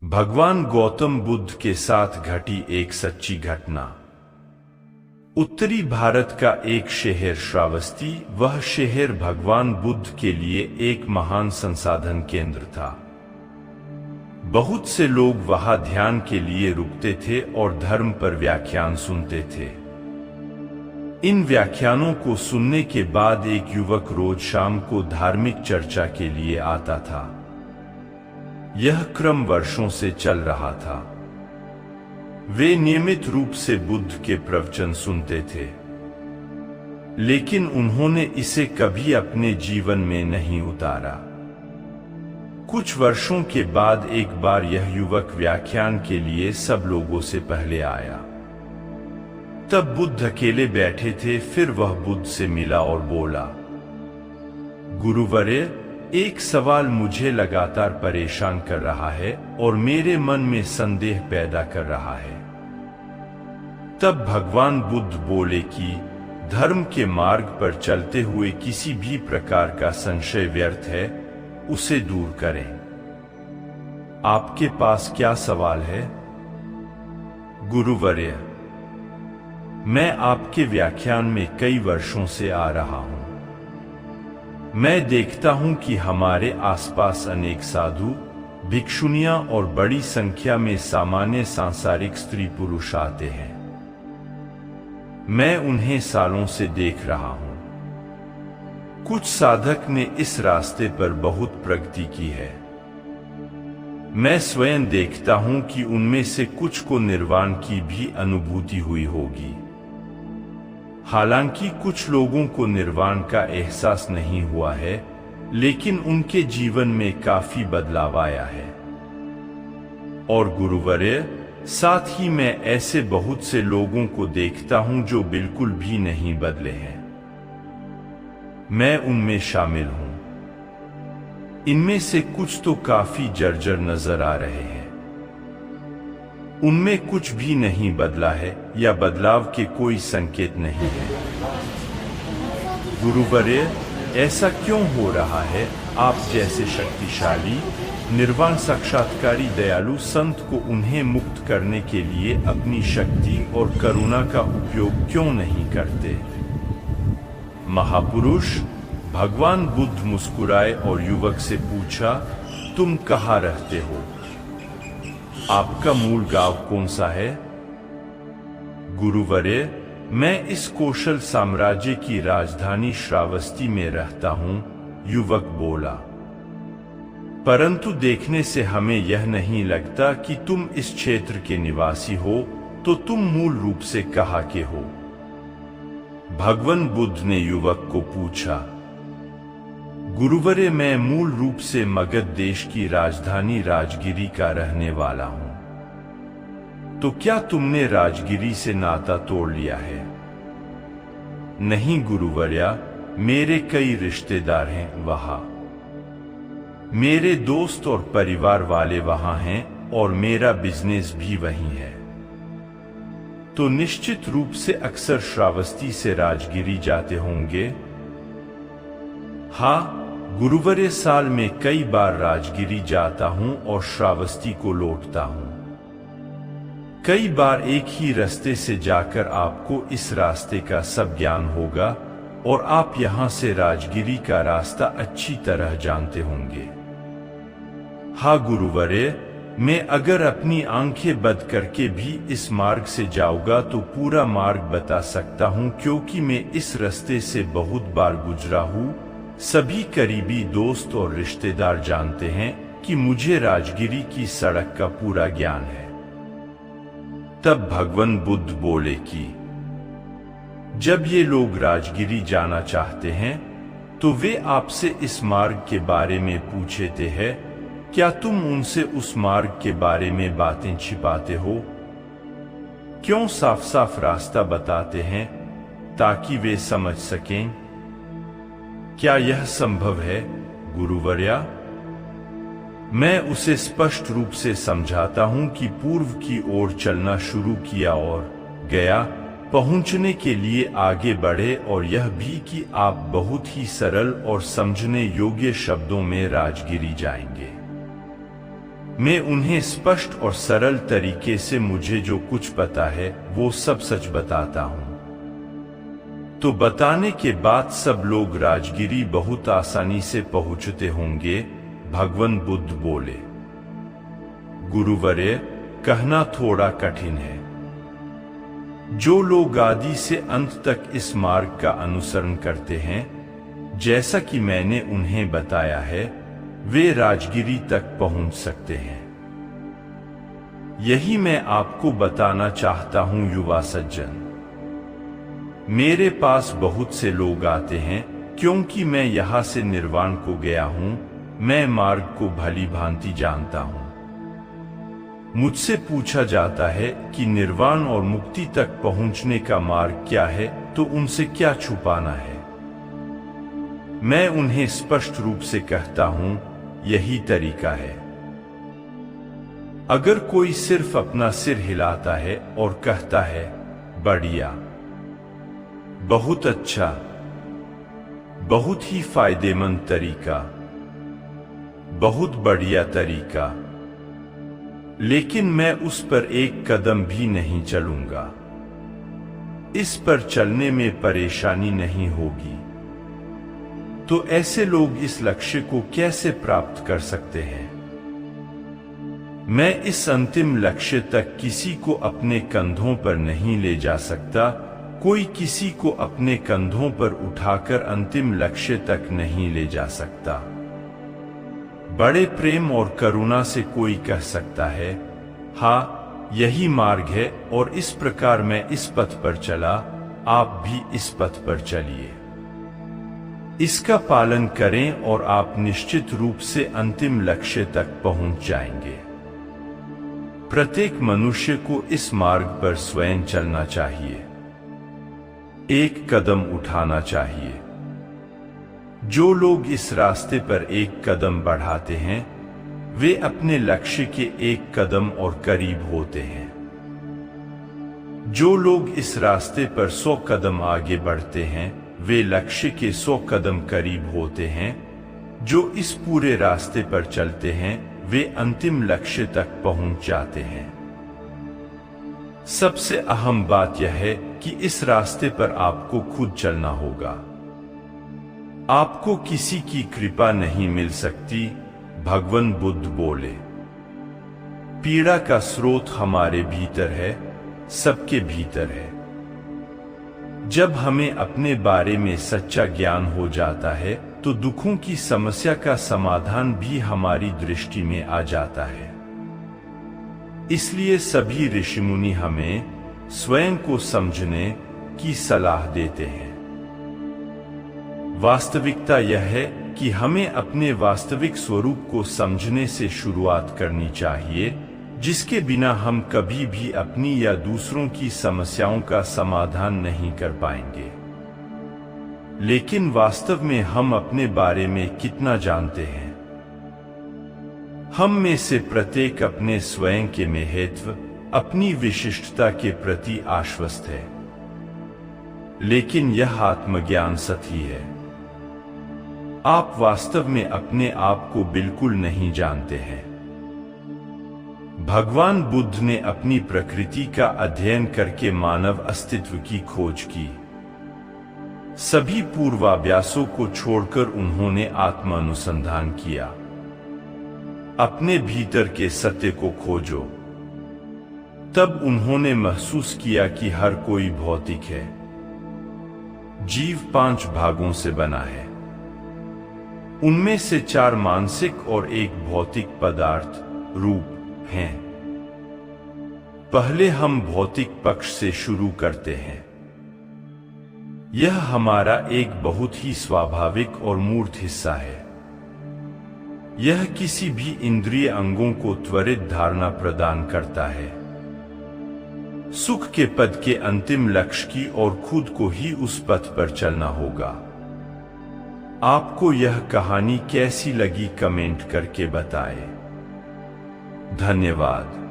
भगवान गौतम बुद्ध के साथ घटी एक सच्ची घटना। उत्तरी भारत का एक शहर श्रावस्ती, वह शहर भगवान बुद्ध के लिए एक महान संसाधन केंद्र था। बहुत से लोग वहां ध्यान के लिए रुकते थे और धर्म पर व्याख्यान सुनते थे। इन व्याख्यानों को सुनने के बाद एक युवक रोज शाम को धार्मिक चर्चा के लिए आता था। यह क्रम वर्षों से चल रहा था। वे नियमित रूप से बुद्ध के प्रवचन सुनते थे, लेकिन उन्होंने इसे कभी अपने जीवन में नहीं उतारा। कुछ वर्षों के बाद एक बार यह युवक व्याख्यान के लिए सब लोगों से पहले आया। तब बुद्ध अकेले बैठे थे। फिर वह बुद्ध से मिला और बोला, गुरुवर्य, एक सवाल मुझे लगातार परेशान कर रहा है और मेरे मन में संदेह पैदा कर रहा है। तब भगवान बुद्ध बोले कि धर्म के मार्ग पर चलते हुए किसी भी प्रकार का संशय व्यर्थ है, उसे दूर करें। आपके पास क्या सवाल है? गुरुवर्य, मैं आपके व्याख्यान में कई वर्षों से आ रहा हूं। मैं देखता हूं कि हमारे आसपास अनेक साधु, भिक्षुनियां और बड़ी संख्या में सामान्य सांसारिक स्त्री पुरुष आते हैं। मैं उन्हें सालों से देख रहा हूं। कुछ साधक ने इस रास्ते पर बहुत प्रगति की है। मैं स्वयं देखता हूं कि उनमें से कुछ को निर्वाण की भी अनुभूति हुई होगी। हालांकि कुछ लोगों को निर्वाण का एहसास नहीं हुआ है, लेकिन उनके जीवन में काफी बदलाव आया है। और गुरुवर्य, साथ ही मैं ऐसे बहुत से लोगों को देखता हूं जो बिल्कुल भी नहीं बदले हैं। मैं उनमें शामिल हूं। इनमें से कुछ तो काफी जर्जर नजर आ रहे हैं। उनमें कुछ भी नहीं बदला है या बदलाव के कोई संकेत नहीं है। गुरुवर्य, ऐसा क्यों हो रहा है? आप जैसे शक्तिशाली, निर्वाण साक्षात्कारी दयालु संत को उन्हें मुक्त करने के लिए अपनी शक्ति और करुणा का उपयोग क्यों नहीं करते? महापुरुष, भगवान बुद्ध मुस्कुराए और युवक से पूछा, तुम कहाँ रहते हो? आपका मूल गांव कौन सा है? गुरुवर्य, मैं इस कौशल साम्राज्य की राजधानी श्रावस्ती में रहता हूं, युवक बोला। परंतु देखने से हमें यह नहीं लगता कि तुम इस क्षेत्र के निवासी हो, तो तुम मूल रूप से कहाँ के हो? भगवान बुद्ध ने युवक को पूछा। गुरुवर्य, मैं मूल रूप से मगध देश की राजधानी राजगिरी का रहने वाला हूं। तो क्या तुमने राजगिरी से नाता तोड़ लिया है? नहीं गुरुवर्य, मेरे कई रिश्तेदार हैं वहां। मेरे दोस्त और परिवार वाले वहां हैं और मेरा बिजनेस भी वहीं है। तो निश्चित रूप से अक्सर श्रावस्ती से राजगिरी जाते होंगे। हाँ गुरुवर्य, साल में कई बार राजगिरी जाता हूं और श्रावस्ती को लौटता हूं। कई बार एक ही रास्ते से जाकर आपको इस रास्ते का सब ज्ञान होगा और आप यहां से राजगिरी का रास्ता अच्छी तरह जानते होंगे। हाँ गुरुवर्य, मैं अगर अपनी आंखें बंद करके भी इस मार्ग से जाऊंगा तो पूरा मार्ग बता सकता हूं, क्योंकि मैं इस रास्ते से बहुत बार गुजरा हूं। सभी करीबी दोस्त और रिश्तेदार जानते हैं कि मुझे राजगिरी की सड़क का पूरा ज्ञान है। तब भगवान बुद्ध बोले कि जब ये लोग राजगिरी जाना चाहते हैं तो वे आपसे इस मार्ग के बारे में पूछते हैं। क्या तुम उनसे उस मार्ग के बारे में बातें छिपाते हो? क्यों साफ साफ रास्ता बताते हैं ताकि वे समझ सकें? क्या यह संभव है गुरुवर्य? मैं उसे स्पष्ट रूप से समझाता हूं कि पूर्व की ओर चलना शुरू किया और गया पहुंचने के लिए आगे बढ़े, और यह भी कि आप बहुत ही सरल और समझने योग्य शब्दों में राजगिरी जाएंगे। मैं उन्हें स्पष्ट और सरल तरीके से मुझे जो कुछ पता है वो सब सच बताता हूं। तो बताने के बाद सब लोग राजगिरी बहुत आसानी से पहुंचते होंगे, भगवान बुद्ध बोले। गुरुवर्य, कहना थोड़ा कठिन है। जो लोग आदि से अंत तक इस मार्ग का अनुसरण करते हैं, जैसा कि मैंने उन्हें बताया है, वे राजगिरी तक पहुंच सकते हैं। यही मैं आपको बताना चाहता हूं युवा सज्जन। मेरे पास बहुत से लोग आते हैं क्योंकि मैं यहां से निर्वाण को गया हूं। मैं मार्ग को भली भांति जानता हूं। मुझसे पूछा जाता है कि निर्वाण और मुक्ति तक पहुंचने का मार्ग क्या है, तो उनसे क्या छुपाना है। मैं उन्हें स्पष्ट रूप से कहता हूं, यही तरीका है। अगर कोई सिर्फ अपना सिर हिलाता है और कहता है बढ़िया, बहुत अच्छा, बहुत ही फायदेमंद तरीका, बहुत बढ़िया तरीका, लेकिन मैं उस पर एक कदम भी नहीं चलूंगा, इस पर चलने में परेशानी नहीं होगी, तो ऐसे लोग इस लक्ष्य को कैसे प्राप्त कर सकते हैं। मैं इस अंतिम लक्ष्य तक किसी को अपने कंधों पर नहीं ले जा सकता। कोई किसी को अपने कंधों पर उठाकर अंतिम लक्ष्य तक नहीं ले जा सकता। बड़े प्रेम और करुणा से कोई कह सकता है, हाँ यही मार्ग है और इस प्रकार मैं इस पथ पर चला, आप भी इस पथ पर चलिए। इसका पालन करें और आप निश्चित रूप से अंतिम लक्ष्य तक पहुंच जाएंगे। प्रत्येक मनुष्य को इस मार्ग पर स्वयं चलना चाहिए, एक कदम उठाना चाहिए। जो लोग इस रास्ते पर एक कदम बढ़ाते हैं, वे अपने लक्ष्य के एक कदम और करीब होते हैं। जो लोग इस रास्ते पर 100 कदम आगे बढ़ते हैं, वे लक्ष्य के 100 कदम करीब होते हैं। जो इस पूरे रास्ते पर चलते हैं, वे अंतिम लक्ष्य तक पहुंच जाते हैं। सबसे अहम बात यह है कि इस रास्ते पर आपको खुद चलना होगा। आपको किसी की कृपा नहीं मिल सकती, भगवान बुद्ध बोले। पीड़ा का स्रोत हमारे भीतर है, सबके भीतर है। जब हमें अपने बारे में सच्चा ज्ञान हो जाता है, तो दुखों की समस्या का समाधान भी हमारी दृष्टि में आ जाता है। इसलिए सभी ऋषिमुनि हमें स्वयं को समझने की सलाह देते हैं। वास्तविकता यह है कि हमें अपने वास्तविक स्वरूप को समझने से शुरुआत करनी चाहिए, जिसके बिना हम कभी भी अपनी या दूसरों की समस्याओं का समाधान नहीं कर पाएंगे। लेकिन वास्तव में हम अपने बारे में कितना जानते हैं? हम में से प्रत्येक अपने स्वयं के महत्व, अपनी विशिष्टता के प्रति आश्वस्त है, लेकिन यह आत्मज्ञान सही है। आप वास्तव में अपने आप को बिल्कुल नहीं जानते हैं। भगवान बुद्ध ने अपनी प्रकृति का अध्ययन करके मानव अस्तित्व की खोज की। सभी पूर्वाभ्यासों को छोड़कर उन्होंने आत्मानुसंधान किया। अपने भीतर के सत्य को खोजो। तब उन्होंने महसूस किया कि हर कोई भौतिक है। जीव 5 भागों से बना है। उनमें से 4 मानसिक और 1 भौतिक पदार्थ रूप हैं। पहले हम भौतिक पक्ष से शुरू करते हैं। यह हमारा एक बहुत ही स्वाभाविक और मूर्त हिस्सा है। यह किसी भी इंद्रिय अंगों को त्वरित धारणा प्रदान करता है, सुख के पद के अंतिम लक्ष्य की, और खुद को ही उस पथ पर चलना होगा। आपको यह कहानी कैसी लगी कमेंट करके बताएं। धन्यवाद।